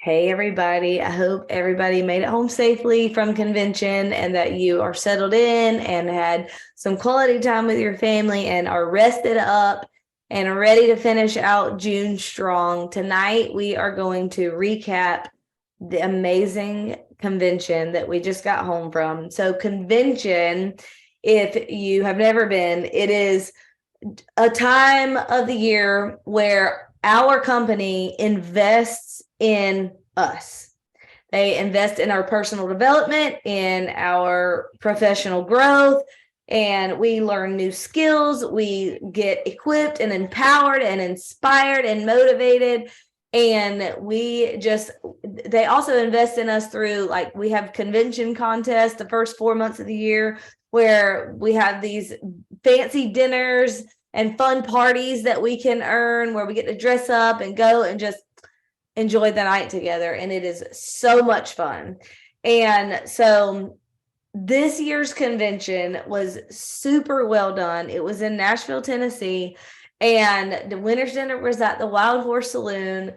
Hey, everybody. I hope everybody made it home safely from convention and that you are settled in and had some quality time with your family and are rested up and ready to finish out June strong. Tonight, we are going to recap the amazing convention that we just got home from. So, convention, if you have never been, it is a time of the year where our company invests in us. They invest in our personal development, in our professional growth, and we learn new skills. We get equipped and empowered and inspired and motivated. And they also invest in us through, like, we have convention contests the first 4 months of the year where we have these fancy dinners and fun parties that we can earn where we get to dress up and go and just enjoy the night together. And it is so much fun. And so this year's convention was super well done. It was in Nashville, Tennessee, and the winner's dinner was at the Wild Horse Saloon.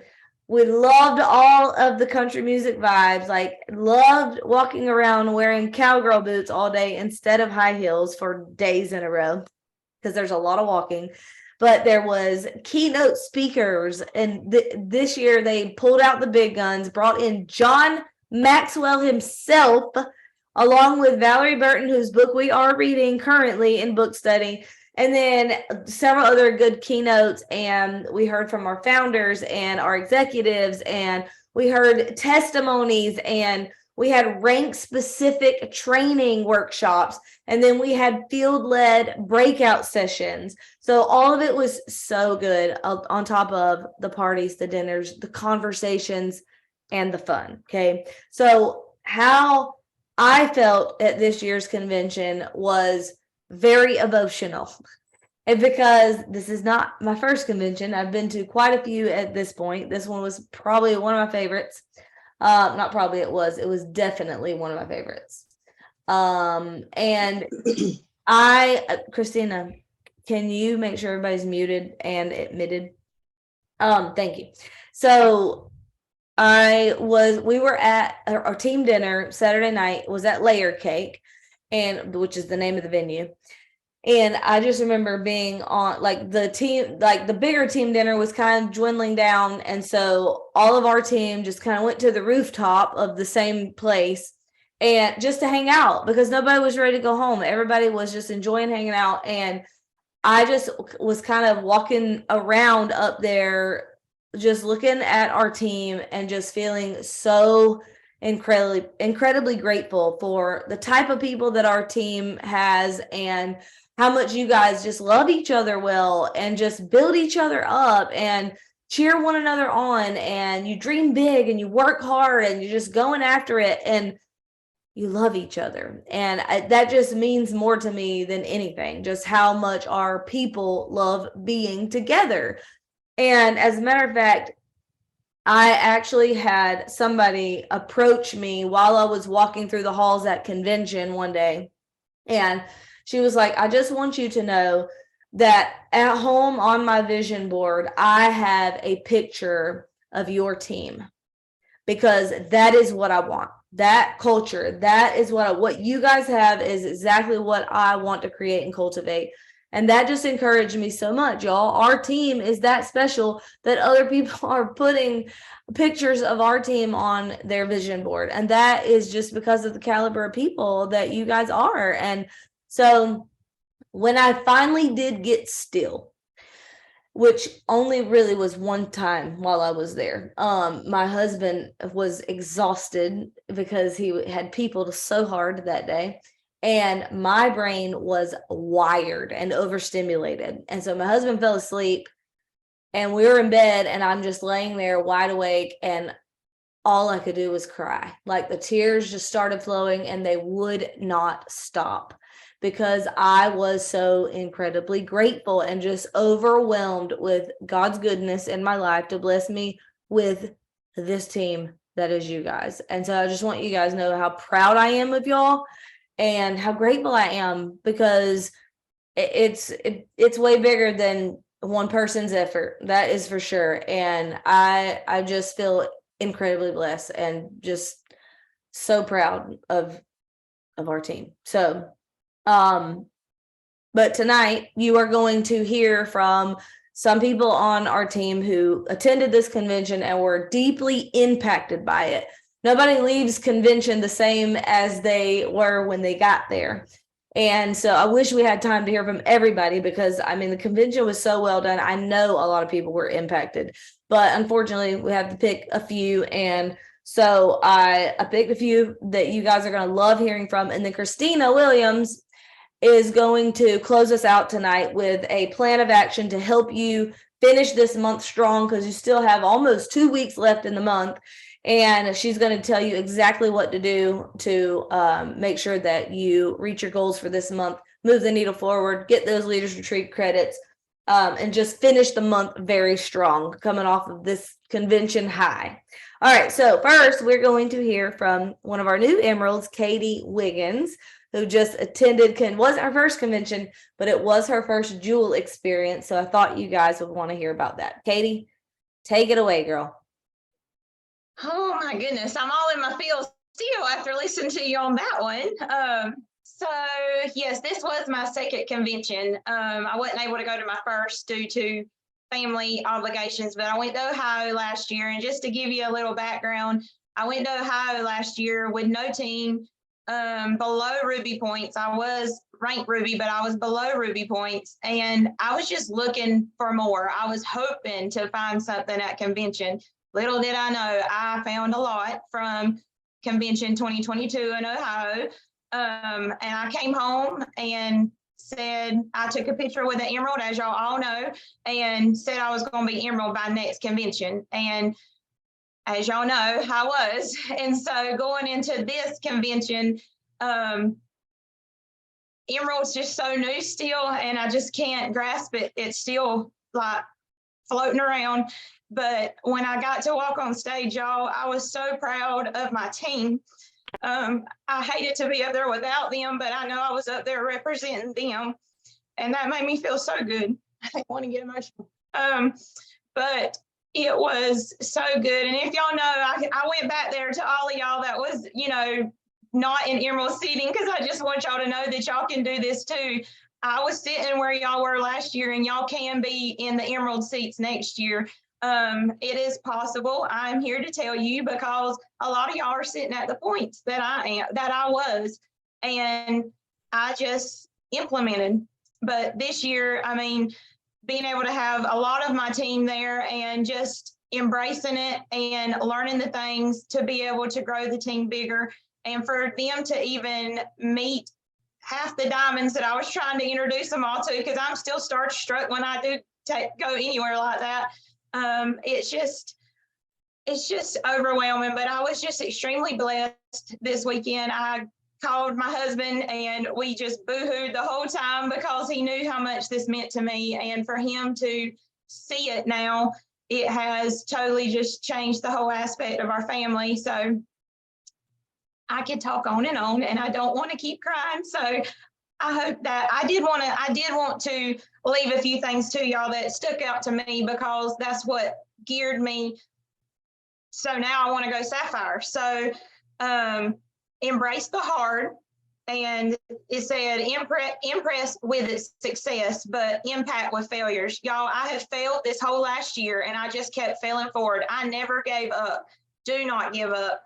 We loved all of the country music vibes, like loved walking around wearing cowgirl boots all day instead of high heels for days in a row because there's a lot of walking. But there was keynote speakers, and this year they pulled out the big guns, brought in John Maxwell himself, along with Valerie Burton, whose book we are reading currently in book study, and then several other good keynotes. And we heard from our founders and our executives, and we heard testimonies, and we had rank specific training workshops, and then we had field-led breakout sessions. So all of it was so good, on top of the parties, the dinners, the conversations, and the fun. Okay. So how I felt at this year's convention was very emotional. And because this is not my first convention, I've been to quite a few at this point. This one was probably one of my favorites. Not probably, it was definitely one of my favorites. And Christina, can you make sure everybody's muted and admitted? Thank you. So we were at our team dinner Saturday night, was at Layer Cake, and which is the name of the venue. And I just remember being on, like, the bigger team dinner was kind of dwindling down. And so all of our team just kind of went to the rooftop of the same place and just to hang out because nobody was ready to go home. Everybody was just enjoying hanging out. And I just was kind of walking around up there, just looking at our team and just feeling so incredibly grateful for the type of people that our team has and how much you guys just love each other well and just build each other up and cheer one another on, and you dream big and you work hard and you're just going after it and you love each other. And that just means more to me than anything, just how much our people love being together. And as a matter of fact, I actually had somebody approach me while I was walking through the halls at convention one day. And she was like, I just want you to know that at home on my vision board, I have a picture of your team because that is what I want. That culture, that is what you guys have is exactly what I want to create and cultivate. And that just encouraged me so much, y'all. Our team is that special that other people are putting pictures of our team on their vision board. And that is just because of the caliber of people that you guys are. And so when I finally did get still, which only really was one time while I was there, my husband was exhausted because he had peopled so hard that day. And my brain was wired and overstimulated. And so my husband fell asleep and we were in bed and I'm just laying there wide awake. And all I could do was cry. Like the tears just started flowing and they would not stop because I was so incredibly grateful and just overwhelmed with God's goodness in my life to bless me with this team that is you guys. And so I just want you guys to know how proud I am of y'all and how grateful I am because it's way bigger than one person's effort. That is for sure. And I just feel incredibly blessed and just so proud of our team. So, but tonight you are going to hear from some people on our team who attended this convention and were deeply impacted by it. Nobody leaves convention the same as they were when they got there. And so I wish we had time to hear from everybody, because I mean, the convention was so well done. I know a lot of people were impacted, but unfortunately we have to pick a few. And so I picked a few that you guys are going to love hearing from. And then Christina Williams is going to close us out tonight with a plan of action to help you finish this month strong, because you still have almost 2 weeks left in the month. And she's going to tell you exactly what to do to make sure that you reach your goals for this month, move the needle forward, get those Leaders Retreat credits, and just finish the month very strong, coming off of this convention high. All right, so first we're going to hear from one of our new Emeralds, Katie Wiggins, who just attended, wasn't her first convention, but it was her first Jewel experience. So I thought you guys would want to hear about that. Katie, take it away, girl. Oh my goodness, I'm all in my feels still after listening to you on that one. So yes, this was my second convention. I wasn't able to go to my first due to family obligations, but I went to Ohio last year. And just to give you a little background, I went to Ohio last year with no team, below Ruby points. I was ranked Ruby, but I was below Ruby points. And I was just looking for more. I was hoping to find something at convention. Little did I know, I found a lot from Convention 2022 in Ohio. And I came home and said, I took a picture with an emerald, as y'all all know, and said I was going to be emerald by next convention. And as y'all know, I was. And so going into this convention, emerald's just so new still, and I just can't grasp it. It's still like floating around. But when I got to walk on stage, y'all, I was so proud of my team. I hated to be up there without them, but I know I was up there representing them, and that made me feel so good. I want to get emotional. But it was so good. And if y'all know, I went back there to all of y'all that was, not in emerald seating, because I just want y'all to know that y'all can do this too. I was sitting where y'all were last year, and y'all can be in the emerald seats next year. It is possible. I'm here to tell you, because a lot of y'all are sitting at the points that I was, and I just implemented. But this year, I mean, being able to have a lot of my team there and just embracing it and learning the things to be able to grow the team bigger, and for them to even meet half the diamonds that I was trying to introduce them all to, because I'm still starstruck when I do go anywhere like that. It's just overwhelming, but I was just extremely blessed this weekend. I called my husband and we just boohooed the whole time, because he knew how much this meant to me. And for him to see it now, it has totally just changed the whole aspect of our family. So I could talk on, and I don't want to keep crying. So I hope that I did want to leave a few things to y'all that stuck out to me, because that's what geared me. So now I want to go Sapphire. So embrace the hard. And it said, impress with its success, but impact with failures. Y'all, I have failed this whole last year, and I just kept failing forward. I never gave up. Do not give up.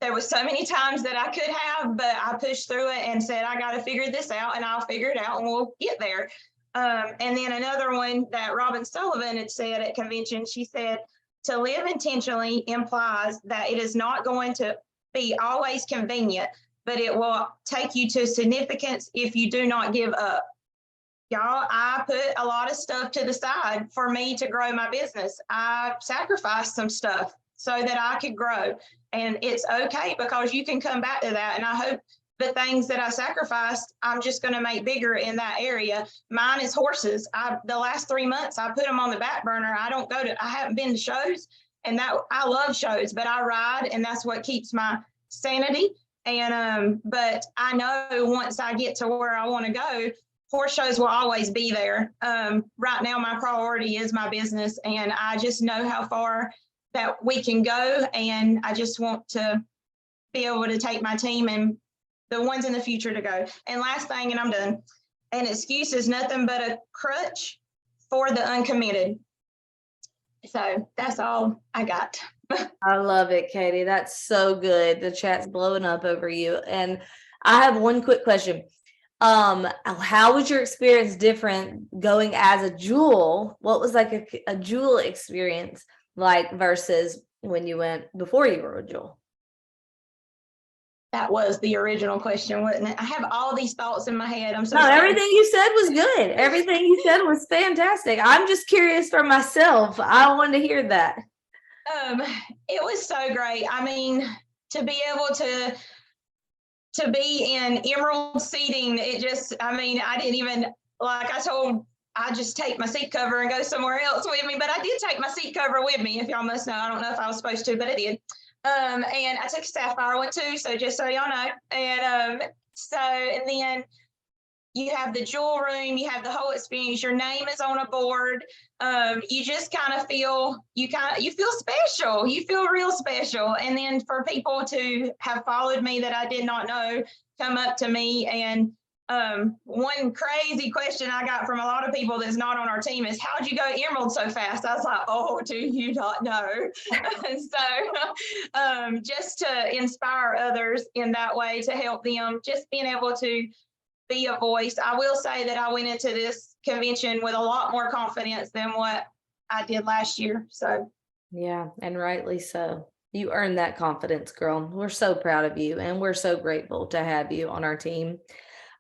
There was so many times that I could have, but I pushed through it and said, I got to figure this out, and I'll figure it out, and we'll get there. And then another one that Robin Sullivan had said at convention, she said, to live intentionally implies that it is not going to be always convenient, but it will take you to significance if you do not give up. Y'all, I put a lot of stuff to the side for me to grow my business. I sacrificed some stuff so that I could grow. And it's okay, because you can come back to that. And I hope the things that I sacrificed, I'm just going to make bigger in that area. Mine is horses. The last 3 months, I put them on the back burner. I haven't been to shows, and that I love shows, but I ride, and that's what keeps my sanity. And, but I know once I get to where I want to go, horse shows will always be there. Right now, my priority is my business, and I just know how far that we can go. And I just want to be able to take my team and the ones in the future to go. And last thing, and I'm done, an excuse is nothing but a crutch for the uncommitted. So that's all I got. I love it, Katie. That's so good. The chat's blowing up over you. And I have one quick question. How was your experience different going as a Jewel? What was like a Jewel experience like versus when you went before you were a Jewel? That was the original question, wasn't it? I have all these thoughts in my head. I'm so No, sorry. everything you said was good. Everything you said was fantastic. I'm just curious for myself. I wanted to hear that. It was so great. I mean, to be able to be in emerald seating, it just, I mean, I didn't even, like I just take my seat cover and go somewhere else with me, but I did take my seat cover with me, if y'all must know. I don't know if I was supposed to, but I did. And I took a Sapphire one too, so just so y'all know. And and then you have the jewel room, you have the whole experience, your name is on a board. You just kind of feel, you feel special, you feel real special. And then for people to have followed me that I did not know, come up to me, and one crazy question I got from a lot of people that's not on our team is, how'd you go emerald so fast? I was like, oh, do you not know? So just to inspire others in that way, to help them, just being able to be a voice. I will say that I went into this convention with a lot more confidence than what I did last year. So yeah, and rightly so. You earned that confidence, girl. We're so proud of you, and we're so grateful to have you on our team.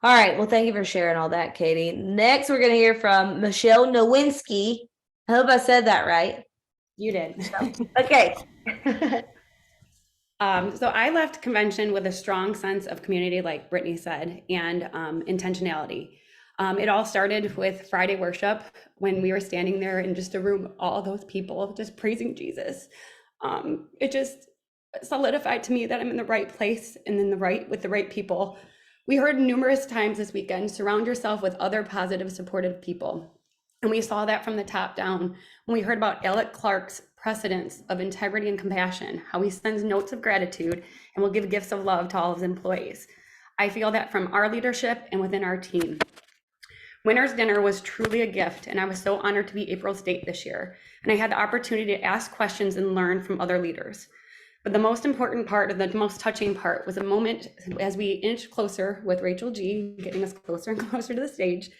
All right. Well, thank you for sharing all that, Katie. Next, we're going to hear from Michelle Nowinski. I hope I said that right. You did. Okay. So I left convention with a strong sense of community, like Brittany said, and intentionality. It all started with Friday worship, when we were standing there in just a room, all those people just praising Jesus. It just solidified to me that I'm in the right place and with the right people. We heard numerous times this weekend, surround yourself with other positive, supportive people. And we saw that from the top down when we heard about Alec Clark's precedence of integrity and compassion, how he sends notes of gratitude and will give gifts of love to all his employees. I feel that from our leadership and within our team. Winter's Dinner was truly a gift, and I was so honored to be April's date this year. And I had the opportunity to ask questions and learn from other leaders. But the most important part, or the most touching part, was a moment as we inched closer with Rachel G, getting us closer and closer to the stage.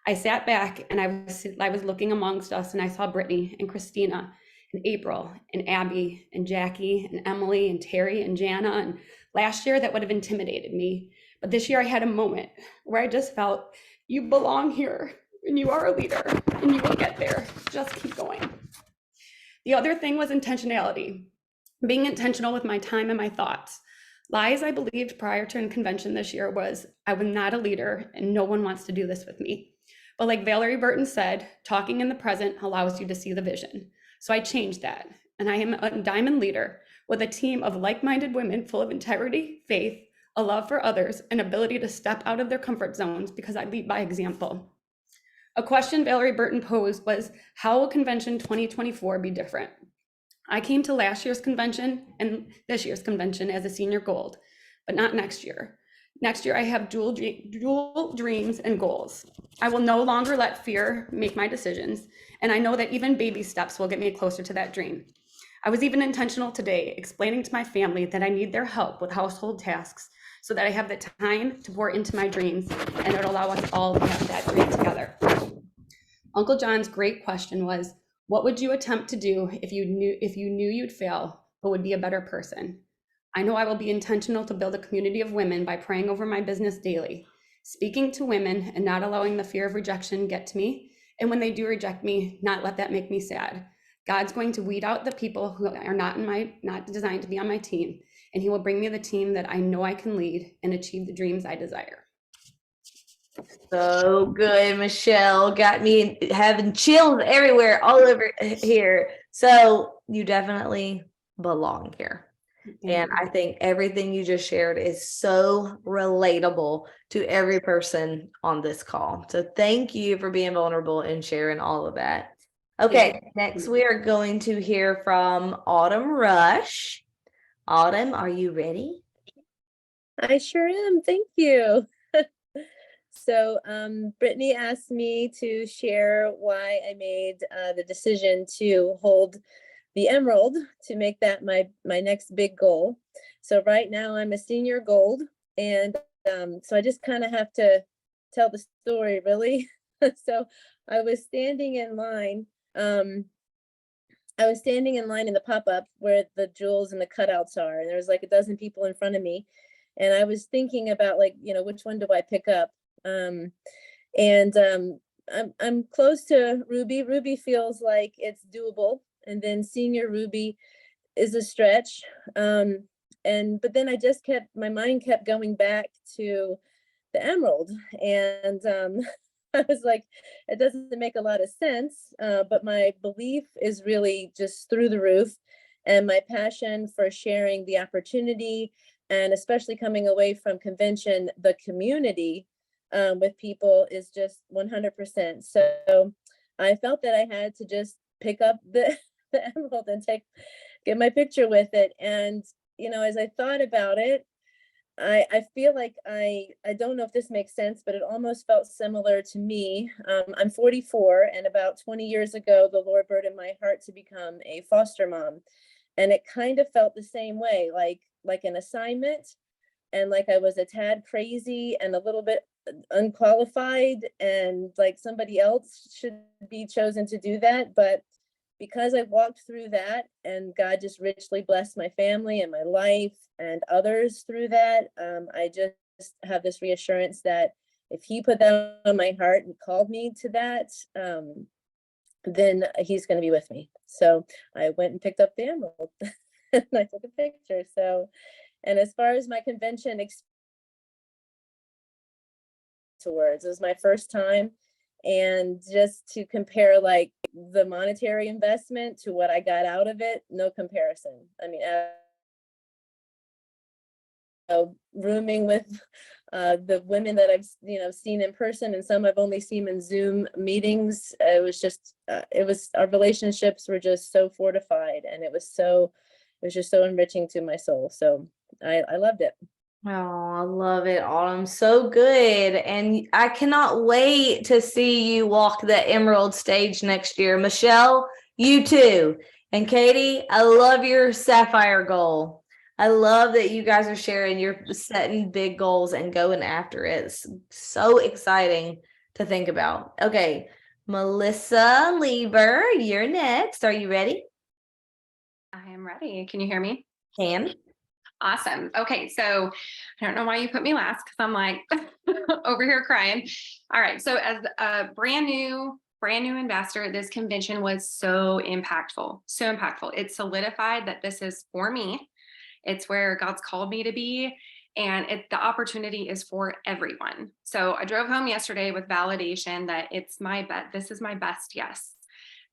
I sat back and I was looking amongst us, and I saw Brittany and Christina and April and Abby and Jackie and Emily and Terry and Jana. And last year that would have intimidated me. But this year I had a moment where I just felt, you belong here and you are a leader and you will get there. Just keep going. The other thing was intentionality. Being intentional with my time and my thoughts. Lies I believed prior to convention this year was, I was not a leader and no one wants to do this with me. But like Valerie Burton said, talking in the present allows you to see the vision. So I changed that, and I am a diamond leader with a team of like-minded women full of integrity, faith, a love for others, and ability to step out of their comfort zones because I lead by example. A question Valerie Burton posed was, how will convention 2024 be different? I came to last year's convention and this year's convention as a senior gold, but not next year. Next year, I have dual dreams and goals. I will no longer let fear make my decisions, and I know that even baby steps will get me closer to that dream. I was even intentional today, explaining to my family that I need their help with household tasks so that I have the time to pour into my dreams, and it'll allow us all to have that dream together. Uncle John's great question was, what would you attempt to do if you knew you'd fail, but would be a better person? I know I will be intentional to build a community of women by praying over my business daily, speaking to women and not allowing the fear of rejection get to me. And when they do reject me, not let that make me sad. God's going to weed out the people who are not designed to be on my team, and he will bring me the team that I know I can lead and achieve the dreams I desire. So good, Michelle. Got me having chills everywhere, all over here. So you definitely belong here. And I think everything you just shared is so relatable to every person on this call. So thank you for being vulnerable and sharing all of that. Okay, next we are going to hear from Autumn Rush. Autumn, are you ready? I sure am. Thank you. So, Brittany asked me to share why I made the decision to hold the Emerald to make that my next big goal. So right now I'm a senior gold, and so I just kind of have to tell the story really. So I was standing in line. I was standing in line in the pop-up where the jewels and the cutouts are, and there was like a dozen people in front of me, and I was thinking about, like, which one do I pick up? And I'm close to Ruby. Ruby feels like it's doable, and then Senior Ruby is a stretch. But then my mind kept going back to the Emerald, and I was like, it doesn't make a lot of sense, but my belief is really just through the roof, and my passion for sharing the opportunity, and especially coming away from convention, the community with people is just 100%. So I felt that I had to just pick up the Emerald and get my picture with it. And, as I thought about it, I feel like I don't know if this makes sense, but it almost felt similar to me. I'm 44, and about 20 years ago, the Lord burdened my heart to become a foster mom. And it kind of felt the same way, like an assignment, and like I was a tad crazy and a little bit unqualified, and like somebody else should be chosen to do that. But because I walked through that, and God just richly blessed my family and my life and others through that, I just have this reassurance that if He put that on my heart and called me to that, then He's going to be with me. So I went and picked up the Emerald and I took a picture. So, and as far as my convention towards, it was my first time, and just to compare like the monetary investment to what I got out of it, no comparison. I mean, rooming with the women that I've seen in person, and some I've only seen in Zoom meetings, it was just our relationships were just so fortified, and it was just so enriching to my soul. So I loved it. Oh, I love it, Autumn. So good. And I cannot wait to see you walk the Emerald stage next year. Michelle, you too. And Katie, I love your Sapphire goal. I love that you guys are sharing, you're setting big goals and going after it. It's so exciting to think about. Okay, Melissa Lieber, you're next. Are you ready? I am ready. Can you hear me? Can. Awesome. Okay, so I don't know why you put me last, because I'm like over here crying. All right, so as a brand new investor, this convention was so impactful, so impactful. It solidified that this is for me. It's where God's called me to be, and the opportunity is for everyone. So I drove home yesterday with validation that this is my best yes.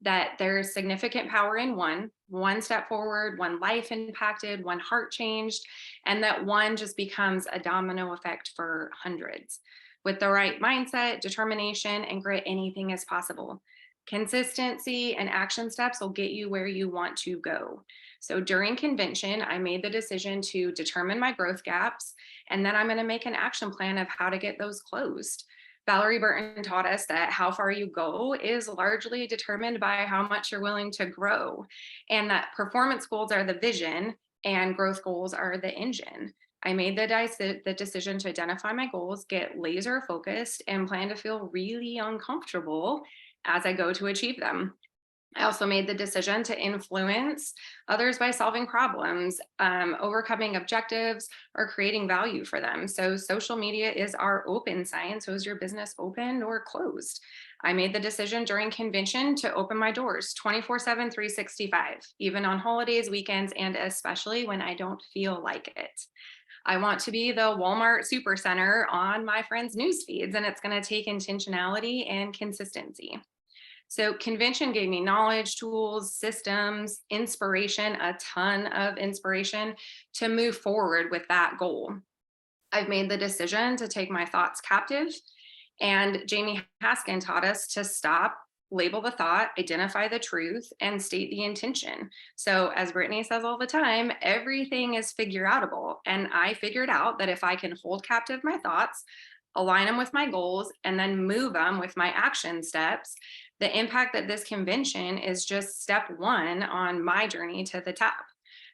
That there's significant power in one step forward, one life impacted, one heart changed, and that one just becomes a domino effect for hundreds. With the right mindset, determination, and grit, anything is possible. Consistency and action steps will get you where you want to go. So during convention, I made the decision to determine my growth gaps, and then I'm going to make an action plan of how to get those closed. Valerie Burton taught us that how far you go is largely determined by how much you're willing to grow, and that performance goals are the vision and growth goals are the engine. I made the decision to identify my goals, get laser focused, and plan to feel really uncomfortable as I go to achieve them. I also made the decision to influence others by solving problems, overcoming objectives, or creating value for them. So social media is our open sign. So is your business open or closed? I made the decision during convention to open my doors 24/7, 365, even on holidays, weekends, and especially when I don't feel like it. I want to be the Walmart supercenter on my friends' news feeds, and it's going to take intentionality and consistency. So convention gave me knowledge, tools, systems, inspiration, a ton of inspiration to move forward with that goal. I've made the decision to take my thoughts captive, and Jamie Haskin taught us to stop, label the thought, identify the truth, and state the intention. So, as Brittany says all the time, everything is figure outable. And I figured out that if I can hold captive my thoughts, align them with my goals, and then move them with my action steps, the impact that this convention is just step one on my journey to the top.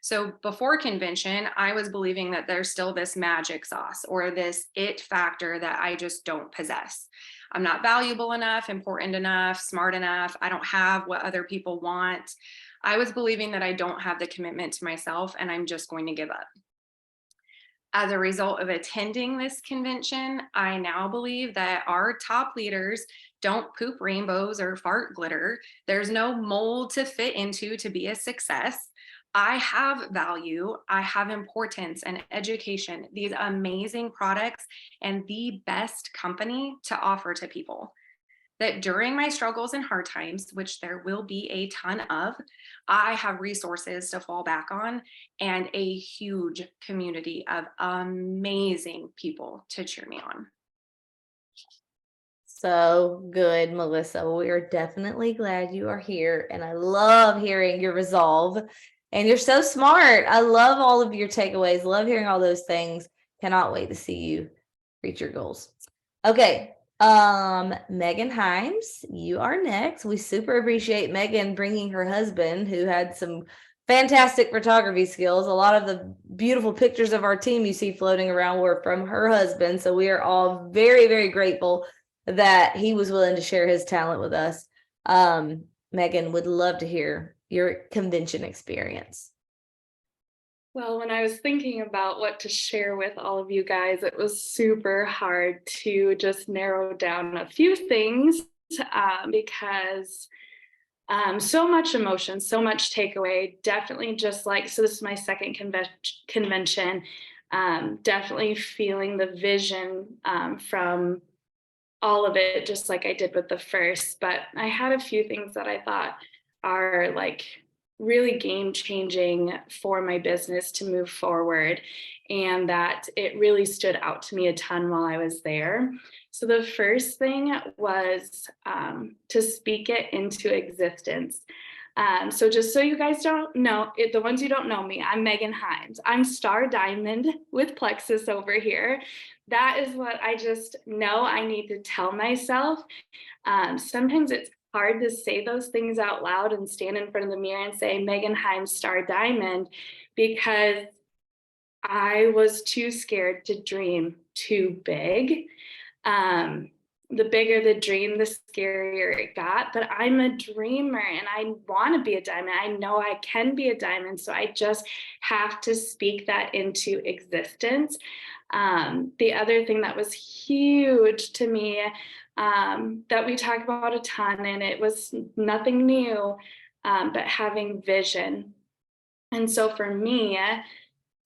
So before convention, I was believing that there's still this magic sauce or this it factor that I just don't possess. I'm not valuable enough, important enough, smart enough. I don't have what other people want. I was believing that I don't have the commitment to myself and I'm just going to give up. As a result of attending this convention, I now believe that our top leaders don't poop rainbows or fart glitter. There's no mold to fit into to be a success. I have value, I have importance and education, these amazing products, and the best company to offer to people. That during my struggles and hard times, which there will be a ton of, I have resources to fall back on and a huge community of amazing people to cheer me on. So good, Melissa. We are definitely glad you are here. And I love hearing your resolve. And you're so smart. I love all of your takeaways. Love hearing all those things. Cannot wait to see you reach your goals. Okay. Megan Himes, you are next. We super appreciate Megan bringing her husband, who had some fantastic photography skills. A lot of the beautiful pictures of our team you see floating around were from her husband. So we are all very, very grateful that he was willing to share his talent with us. Megan, would love to hear your convention experience. Well, when I was thinking about what to share with all of you guys, it was super hard to just narrow down a few things because so much emotion, so much takeaway. Definitely just like, so this is my second convention, definitely feeling the vision from all of it, just like I did with the first. But I had a few things that I thought are like really game changing for my business to move forward, and that it really stood out to me a ton while I was there. So the first thing was to speak it into existence. So just so you guys don't know, the ones who don't know me, I'm Megan Himes. I'm Star Diamond with Plexus over here. That is what I just know I need to tell myself. Sometimes it's hard to say those things out loud and stand in front of the mirror and say Megan Himes Star Diamond, because I was too scared to dream too big. The bigger the dream, the scarier it got. But I'm a dreamer and I want to be a diamond. I know I can be a diamond. So I just have to speak that into existence. The other thing that was huge to me, that we talk about a ton, and it was nothing new, but having vision. And so for me,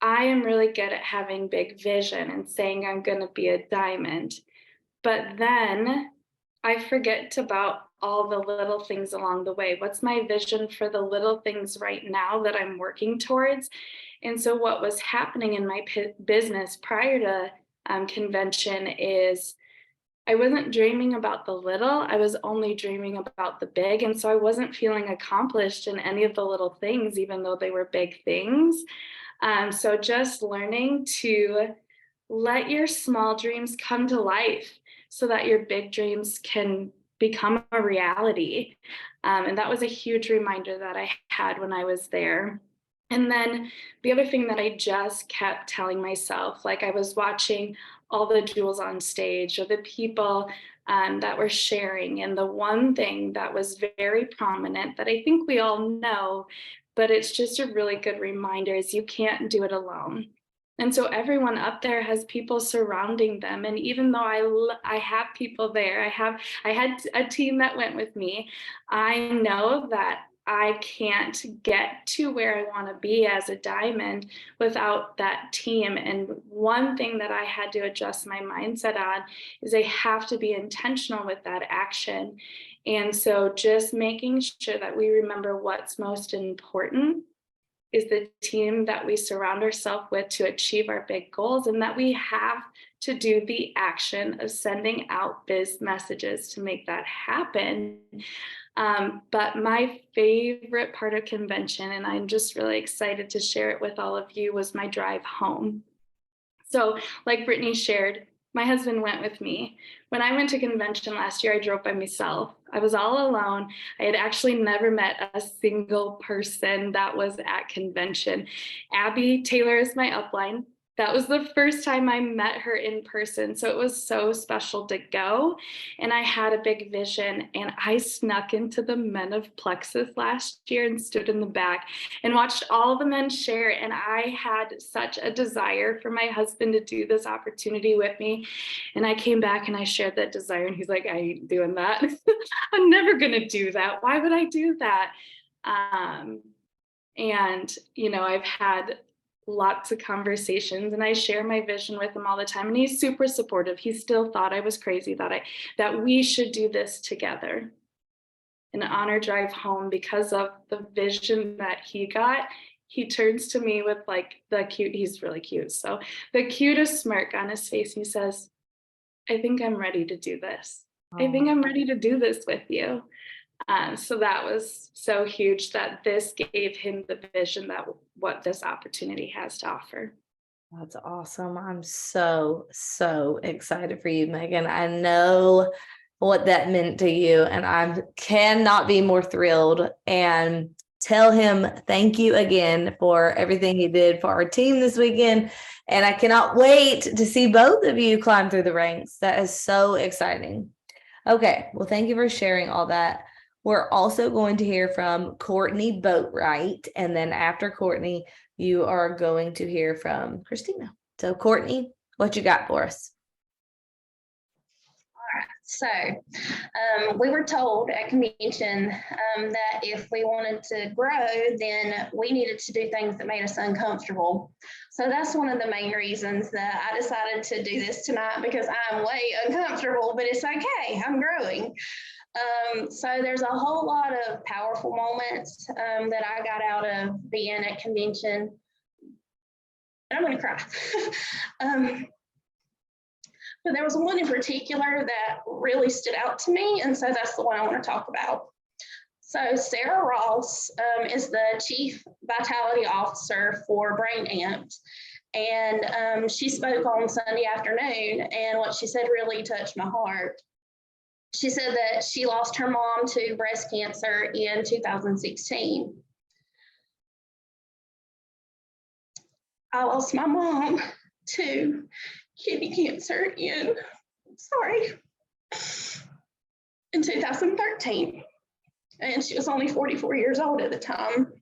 I am really good at having big vision and saying I'm going to be a diamond. But then I forget about all the little things along the way. What's my vision for the little things right now that I'm working towards? And so what was happening in my business prior to convention is I wasn't dreaming about the little, I was only dreaming about the big. And so I wasn't feeling accomplished in any of the little things, even though they were big things. So just learning to let your small dreams come to life so that your big dreams can become a reality. And that was a huge reminder that I had when I was there. And then the other thing that I just kept telling myself, like I was watching all the jewels on stage or the people that were sharing. And the one thing that was very prominent that I think we all know, but it's just a really good reminder, is you can't do it alone. And so everyone up there has people surrounding them. And even though I have people there, I had a team that went with me, I know that I can't get to where I want to be as a diamond without that team. And one thing that I had to adjust my mindset on is I have to be intentional with that action. And so just making sure that we remember what's most important is the team that we surround ourselves with to achieve our big goals, and that we have to do the action of sending out biz messages to make that happen. But my favorite part of convention, and I'm just really excited to share it with all of you, was my drive home. So like Brittany shared, my husband went with me. When I went to convention last year, I drove by myself. I was all alone. I had actually never met a single person that was at convention. Abby Taylor is my upline. That was the first time I met her in person. So it was so special to go. And I had a big vision, and I snuck into the Men of Plexus last year and stood in the back and watched all the men share. And I had such a desire for my husband to do this opportunity with me. And I came back and I shared that desire, and he's like, I ain't doing that. I'm never going to do that. Why would I do that? And, you know, I've had lots of conversations, and I share my vision with him all the time, and he's super supportive. He still thought I was crazy, that we should do this together. And on our drive home, because of the vision that he got, he turns to me with like he's really cute, so the cutest smirk on his face. He says, I think I'm ready to do this. I think I'm ready to do this with you. So that was so huge, that this gave him the vision that what this opportunity has to offer. That's awesome. I'm so, so excited for you, Megan. I know what that meant to you, and I cannot be more thrilled. And tell him thank you again for everything he did for our team this weekend. And I cannot wait to see both of you climb through the ranks. That is so exciting. Okay, well, thank you for sharing all that. We're also going to hear from Courtney Boatwright, and then after Courtney, you are going to hear from Christina. So Courtney, what you got for us? So we were told at convention that if we wanted to grow, then we needed to do things that made us uncomfortable. So that's one of the main reasons that I decided to do this tonight, because I'm way uncomfortable, but it's okay, I'm growing. So there's a whole lot of powerful moments that I got out of being at convention. And I'm gonna cry. But there was one in particular that really stood out to me, and so that's the one I want to talk about. So Sarah Ross is the Chief Vitality Officer for Brain Amped, and she spoke on Sunday afternoon, and what she said really touched my heart. She said that she lost her mom to breast cancer in 2016. I lost my mom to kidney cancer in 2013. And she was only 44 years old at the time.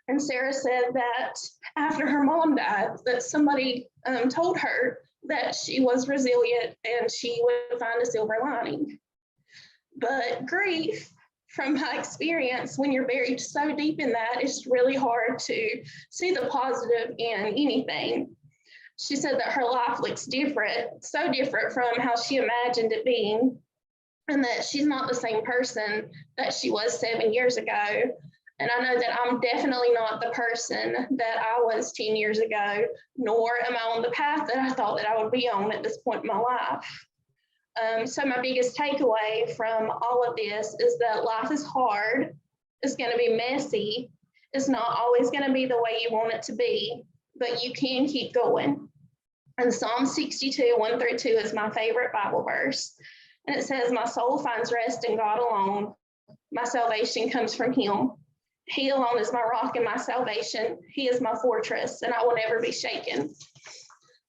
And Sarah said that after her mom died, that somebody told her that she was resilient and she would find a silver lining. But grief, from my experience, when you're buried so deep in that, it's really hard to see the positive in anything. She said that her life looks different, so different from how she imagined it being, and that she's not the same person that she was 7 years ago. And I know that I'm definitely not the person that I was 10 years ago, nor am I on the path that I thought that I would be on at this point in my life. So my biggest takeaway from all of this is that life is hard. It's going to be messy. It's not always going to be the way you want it to be, but you can keep going. And Psalm 62, 1-2 is my favorite Bible verse. And it says, my soul finds rest in God alone. My salvation comes from him. He alone is my rock and my salvation. He is my fortress, and I will never be shaken.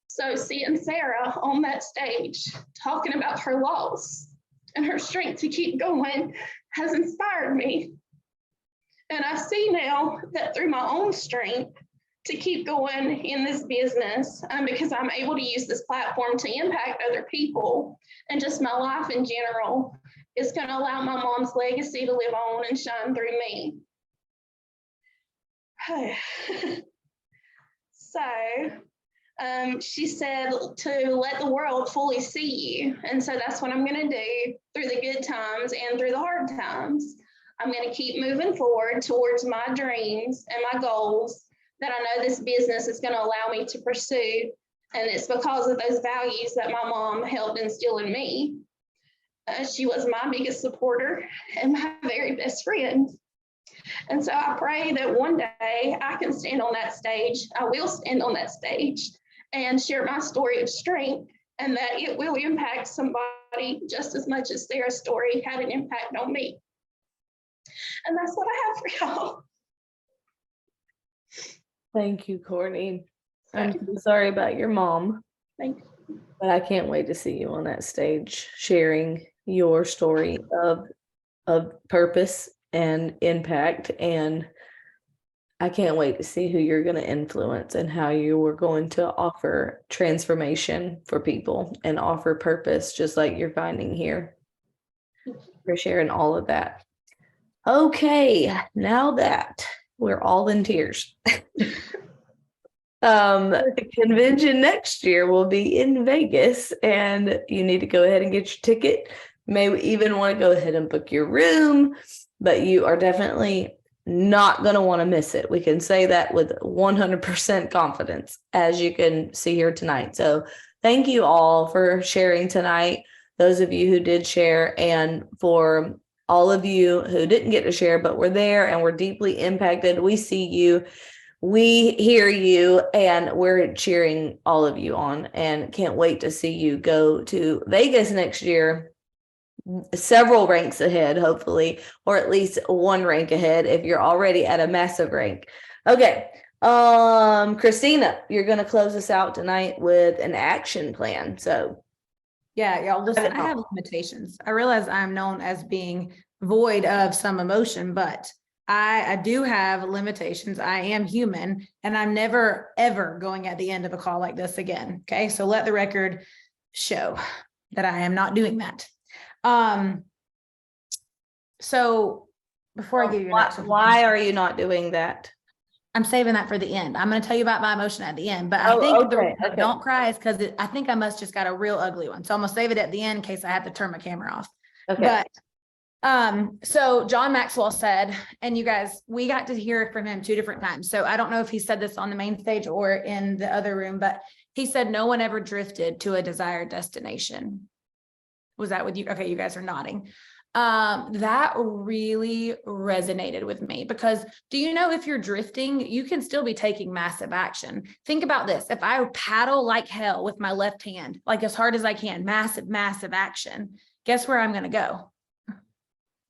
So seeing Sarah on that stage talking about her loss and her strength to keep going has inspired me. And I see now that through my own strength to keep going in this business, because I'm able to use this platform to impact other people, and just my life in general is going to allow my mom's legacy to live on and shine through me. So she said to let the world fully see you. And so that's what I'm going to do through the good times and through the hard times. I'm going to keep moving forward towards my dreams and my goals that I know this business is going to allow me to pursue. And it's because of those values that my mom helped instill in me. She was my biggest supporter and my very best friend. And so I pray that one day I can stand on that stage. I will stand on that stage and share my story of strength, and that it will impact somebody just as much as Sarah's story had an impact on me. And that's what I have for y'all. Thank you, Courtney. I'm so sorry about your mom, Thank you. but I can't wait to see you on that stage sharing your story of purpose and impact. And I can't wait to see who you're going to influence and how you are going to offer transformation for people and offer purpose, just like you're finding here. For sharing all of that. Okay, now that we're all in tears. The convention next year will be in Vegas, and you need to go ahead and get your ticket. May even want to go ahead and book your room, but you are definitely not going to want to miss it. We can say that with 100% confidence, as you can see here tonight. So thank you all for sharing tonight, those of you who did share, and for all of you who didn't get to share but were there and were deeply impacted. We see you, we hear you, and we're cheering all of you on, and can't wait to see you go to Vegas next year, several ranks ahead, hopefully, or at least one rank ahead if you're already at a massive rank. Okay. Christina, you're going to close us out tonight with an action plan. So yeah, y'all listen, I have limitations. I realize I'm known as being void of some emotion, but I do have limitations. I am human, and I'm never, ever going at the end of a call like this again. Okay. So let the record show that I am not doing that. So before I give you why are you not doing that? I'm saving that for the end. I'm going to tell you about my emotion at the end, but I think okay. Don't cry is because I think I must just got a real ugly one. So I'm going to save it at the end in case I have to turn my camera off. Okay. But so John Maxwell said, and you guys, we got to hear from him 2 different times. So I don't know if he said this on the main stage or in the other room, but he said, no one ever drifted to a desired destination. Was that with you? Okay. You guys are nodding. That really resonated with me, because do you know, if you're drifting, you can still be taking massive action. Think about this. If I paddle like hell with my left hand, like as hard as I can, massive action, guess where I'm going to go?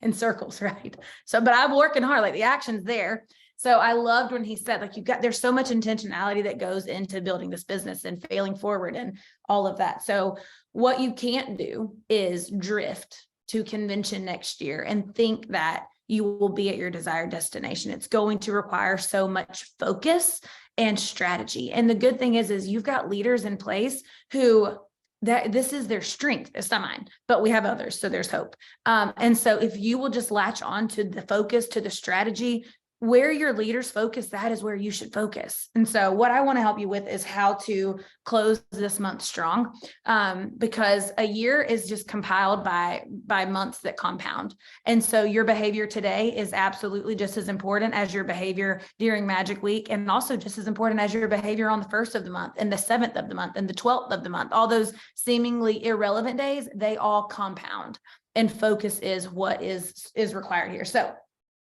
In circles, right? So, but I'm working hard, like the action's there. So I loved when he said, like, there's so much intentionality that goes into building this business and failing forward and all of that. So what you can't do is drift to convention next year and think that you will be at your desired destination. It's going to require so much focus and strategy. And the good thing is you've got leaders in place who this is their strength. It's not mine, but we have others. So there's hope. And so if you will just latch on to the focus, to the strategy, where your leaders focus, that is where you should focus. And so what I want to help you with is how to close this month strong, because a year is just compiled by months that compound. And so your behavior today is absolutely just as important as your behavior during Magic Week, and also just as important as your behavior on the 1st of the month and the 7th of the month and the 12th of the month. All those seemingly irrelevant days, they all compound, and focus is what is required here. So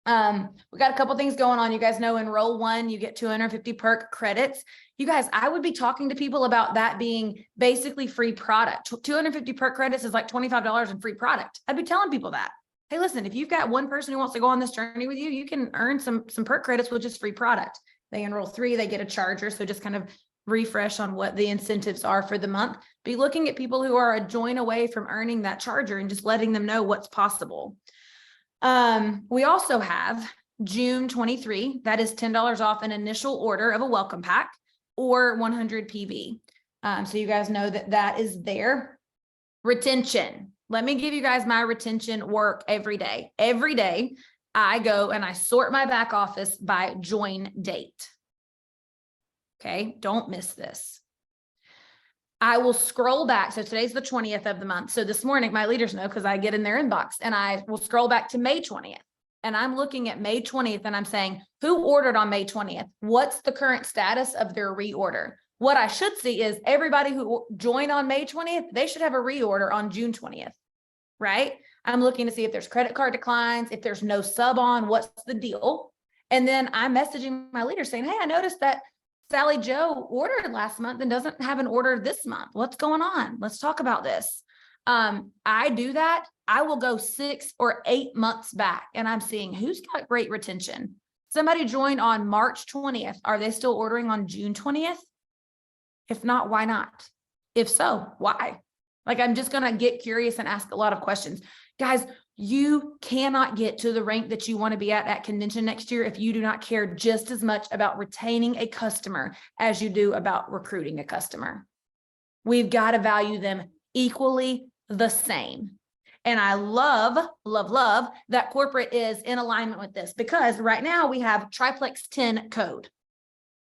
we got a couple things going on. You guys know in roll 1, you get 250 perk credits. You guys, I would be talking to people about that being basically free product. 250 perk credits is like $25 in free product. I'd be telling people that, hey, listen, if you've got one person who wants to go on this journey with you, you can earn some perk credits with just free product. They enroll 3, they get a charger. So just kind of refresh on what the incentives are for the month. Be looking at people who are a join away from earning that charger and just letting them know what's possible. We also have June 23, that is $10 off an initial order of a welcome pack or 100 PV. So you guys know that is there. Retention. Let me give you guys my retention work every day. Every day I go and I sort my back office by join date. Okay. Don't miss this. I will scroll back. So today's the 20th of the month. So this morning, my leaders know because I get in their inbox, and I will scroll back to May 20th. And I'm looking at May 20th and I'm saying, who ordered on May 20th? What's the current status of their reorder? What I should see is everybody who joined on May 20th, they should have a reorder on June 20th. right? I'm looking to see if there's credit card declines, if there's no sub on, what's the deal? And then I'm messaging my leader saying, hey, I noticed that Sally Joe ordered last month and doesn't have an order this month. What's going on? Let's talk about this. I do that. I will go 6 or 8 months back and I'm seeing who's got great retention. Somebody joined on March 20th. Are they still ordering on June 20th? If not, why not? If so, why? Like, I'm just going to get curious and ask a lot of questions. Guys, you cannot get to the rank that you want to be at convention next year if you do not care just as much about retaining a customer as you do about recruiting a customer. We've got to value them equally the same. And I love, love, love that corporate is in alignment with this, because right now we have Triplex 10 code.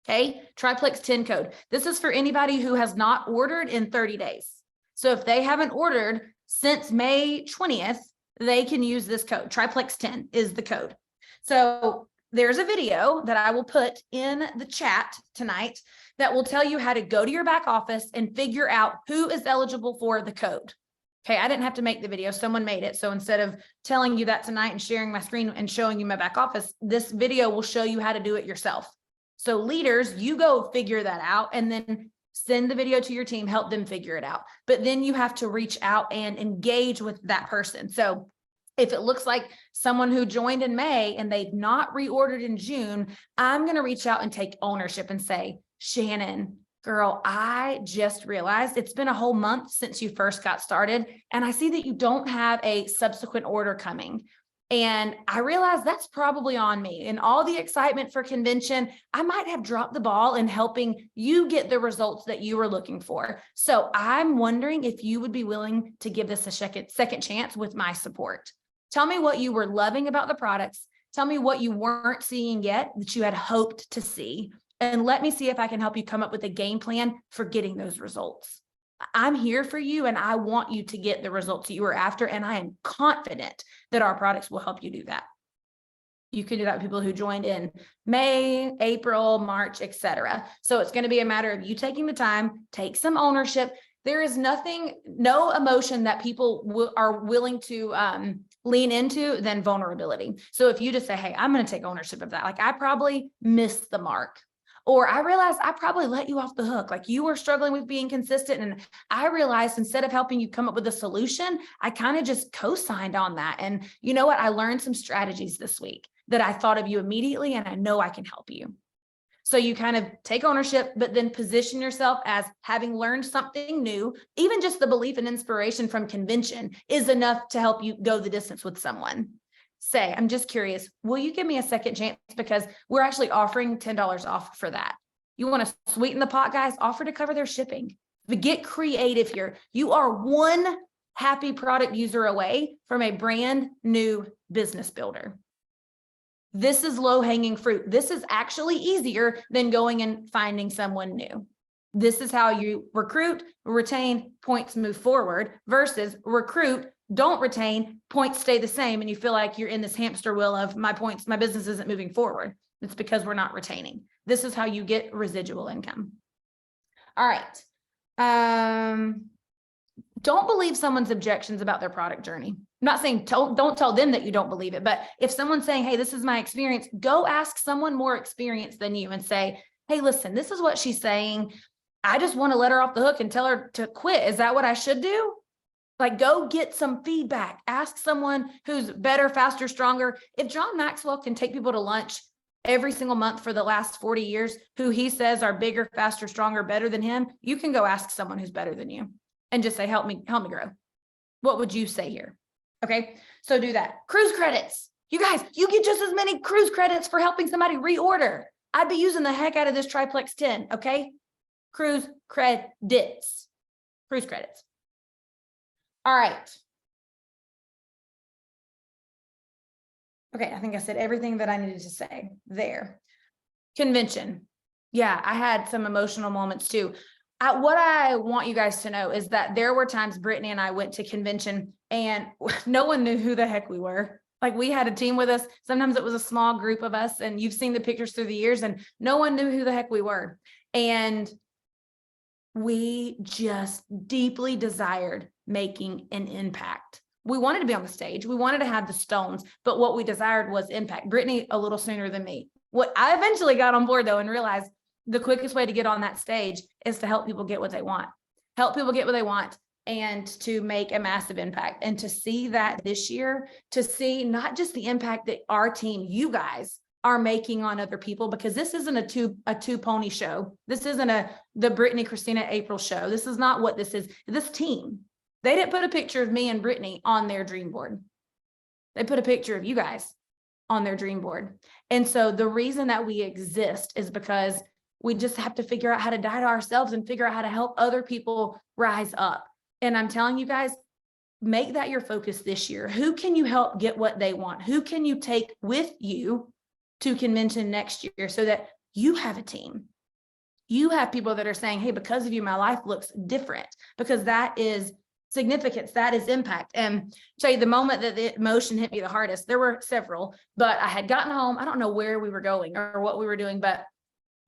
Okay, Triplex 10 code. This is for anybody who has not ordered in 30 days. So if they haven't ordered since May 20th, they can use this code. Triplex 10 is the code. So there's a video that I will put in the chat tonight that will tell you how to go to your back office and figure out who is eligible for the code. Okay, I didn't have to make the video, someone made it. So instead of telling you that tonight and sharing my screen and showing you my back office, this video will show you how to do it yourself. So leaders, you go figure that out and then send the video to your team, help them figure it out. But then you have to reach out and engage with that person. So if it looks like someone who joined in May and they've not reordered in June, I'm going to reach out and take ownership and say, Shannon, girl, I just realized it's been a whole month since you first got started. And I see that you don't have a subsequent order coming. And I realized that's probably on me. And all the excitement for convention, I might have dropped the ball in helping you get the results that you were looking for. So I'm wondering if you would be willing to give this a second chance with my support. Tell me what you were loving about the products. Tell me what you weren't seeing yet that you had hoped to see. And let me see if I can help you come up with a game plan for getting those results. I'm here for you and I want you to get the results you were after. And I am confident that our products will help you do that. You can do that with people who joined in May, April, March, etc. So it's going to be a matter of you taking the time, take some ownership. There is no emotion that people are willing to lean into than vulnerability. So if you just say, hey, I'm going to take ownership of that. Like, I probably missed the mark. Or I realized I probably let you off the hook. Like, you were struggling with being consistent. And I realized instead of helping you come up with a solution, I kind of just co-signed on that. And you know what? I learned some strategies this week that I thought of you immediately, and I know I can help you. So you kind of take ownership, but then position yourself as having learned something new. Even just the belief and inspiration from convention is enough to help you go the distance with someone. Say, I'm just curious, will you give me a second chance? Because we're actually offering $10 off for that. You want to sweeten the pot, guys? Offer to cover their shipping. But get creative here. You are one happy product user away from a brand new business builder. This is low-hanging fruit. This is actually easier than going and finding someone new. This is how you recruit, retain, points move forward, versus recruit, don't retain, points stay the same, and you feel like you're in this hamster wheel of my points, my business isn't moving forward. It's because we're not retaining. This is how you get residual income. All right. Don't believe someone's objections about their product journey. I'm not saying don't tell them that you don't believe it, but if someone's saying, hey, this is my experience, go ask someone more experienced than you and say, hey, listen, this is what she's saying. I just want to let her off the hook and tell her to quit. Is that what I should do? Like, go get some feedback. Ask someone who's better, faster, stronger. If John Maxwell can take people to lunch every single month for the last 40 years, who he says are bigger, faster, stronger, better than him, you can go ask someone who's better than you and just say, help me grow. What would you say here? Okay, so do that. Cruise credits. You guys, you get just as many cruise credits for helping somebody reorder. I'd be using the heck out of this Triplex 10, okay? Cruise credits. Cruise credits. All right. Okay, I think I said everything that I needed to say there. Convention. Yeah, I had some emotional moments too. What I want you guys to know is that there were times Brittany and I went to convention and no one knew who the heck we were. Like, we had a team with us. Sometimes it was a small group of us, and you've seen the pictures through the years, and no one knew who the heck we were. And we just deeply desired making an impact. We wanted to be on the stage. We wanted to have the stones, but what we desired was impact. Brittany a little sooner than me. What I eventually got on board though and realized the quickest way to get on that stage is to help people get what they want. Help people get what they want and to make a massive impact. And to see that this year, to see not just the impact that our team, you guys, are making on other people, because this isn't a two pony show. This isn't the Brittany, Christina, April show. This is not what this is. This team, they didn't put a picture of me and Brittany on their dream board. They put a picture of you guys on their dream board. And so the reason that we exist is because we just have to figure out how to die to ourselves and figure out how to help other people rise up. And I'm telling you guys, make that your focus this year. Who can you help get what they want? Who can you take with you to convention next year so that you have a team? You have people that are saying, hey, because of you, my life looks different, because that is significance, that is impact. And tell you, the moment that the emotion hit me the hardest, there were several, but I had gotten home. I don't know where we were going or what we were doing, but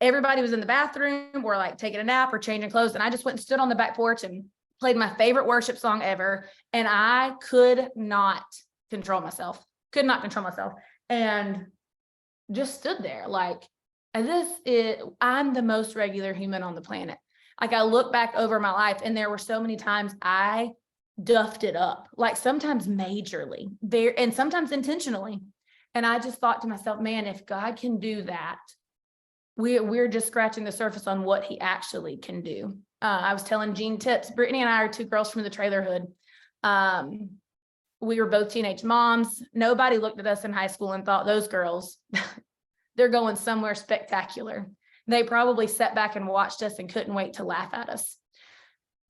everybody was in the bathroom or like taking a nap or changing clothes. And I just went and stood on the back porch and played my favorite worship song ever. And I could not control myself, and just stood there like, I'm the most regular human on the planet. Like, I look back over my life and there were so many times I duffed it up, like sometimes majorly there and sometimes intentionally. And I just thought to myself, man, if God can do that, we're just scratching the surface on what he actually can do. I was telling Jean tips. Brittany and I are two girls from the trailer hood. We were both teenage moms. Nobody looked at us in high school and thought, those girls, they're going somewhere spectacular. They probably sat back and watched us and couldn't wait to laugh at us.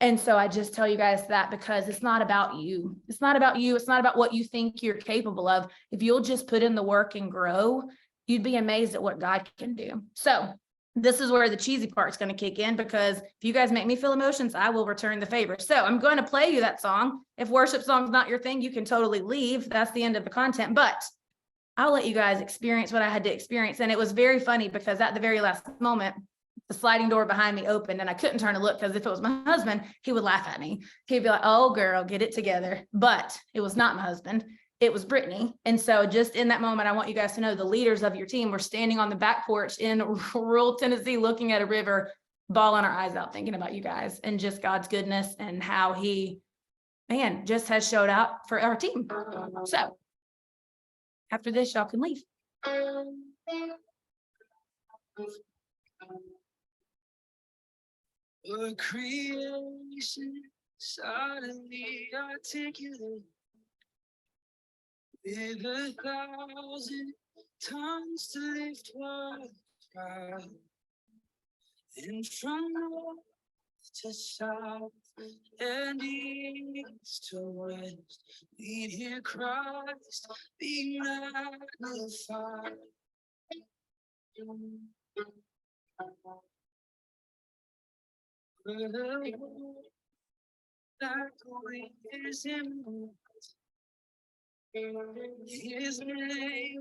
And so I just tell you guys that because it's not about you. It's not about you. It's not about what you think you're capable of. If you'll just put in the work and grow, you'd be amazed at what God can do. So this is where the cheesy part's going to kick in, because if you guys make me feel emotions, I will return the favor. So I'm going to play you that song. If worship song's not your thing, you can totally leave. That's the end of the content, but I'll let you guys experience what I had to experience. And it was very funny because at the very last moment, the sliding door behind me opened and I couldn't turn to look, because if it was my husband, he would laugh at me. He'd be like, oh girl, get it together. But it was not my husband. It was Brittany. And so just in that moment, I want you guys to know the leaders of your team were standing on the back porch in rural Tennessee, looking at a river, bawling our eyes out, thinking about you guys and just God's goodness and how he, man, just has showed up for our team. So after this, y'all can leave. A creation suddenly articulate with 1,000 tongues to lift what proud, and from north to south and east to west, we'd hear Christ be magnified. That point is him. His name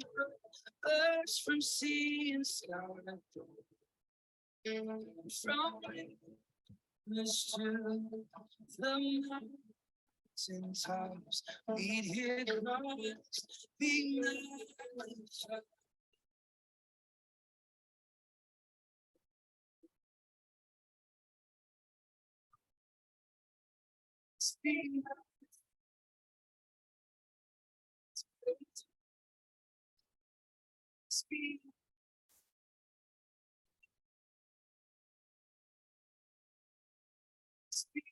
bursts from sea and sky. From witness to the mountain tops, we'd hear Christ be magnified. Speak. Speak. Speak.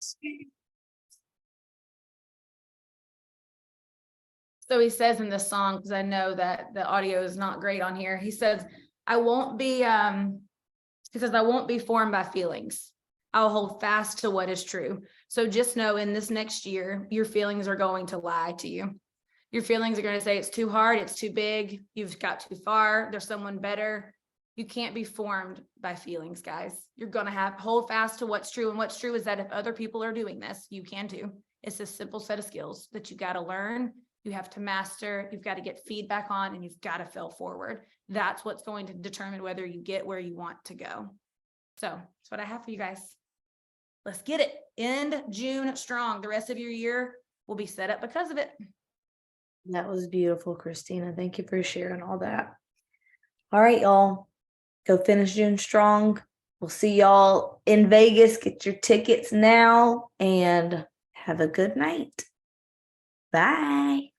Speak. So he says in this song, because I know that the audio is not great on here, he says, I won't be formed by feelings. I'll hold fast to what is true. So just know in this next year, your feelings are going to lie to you. Your feelings are going to say it's too hard, it's too big, you've got too far, there's someone better. You can't be formed by feelings, guys. You're going to have hold fast to what's true. And what's true is that if other people are doing this, you can too. It's a simple set of skills that you got to learn. You have to master, you've got to get feedback on, and you've got to fail forward. That's what's going to determine whether you get where you want to go. So that's what I have for you guys. Let's get it. End June strong. The rest of your year will be set up because of it. That was beautiful, Christina. Thank you for sharing all that. All right, y'all. Go finish June strong. We'll see y'all in Vegas. Get your tickets now and have a good night. Bye.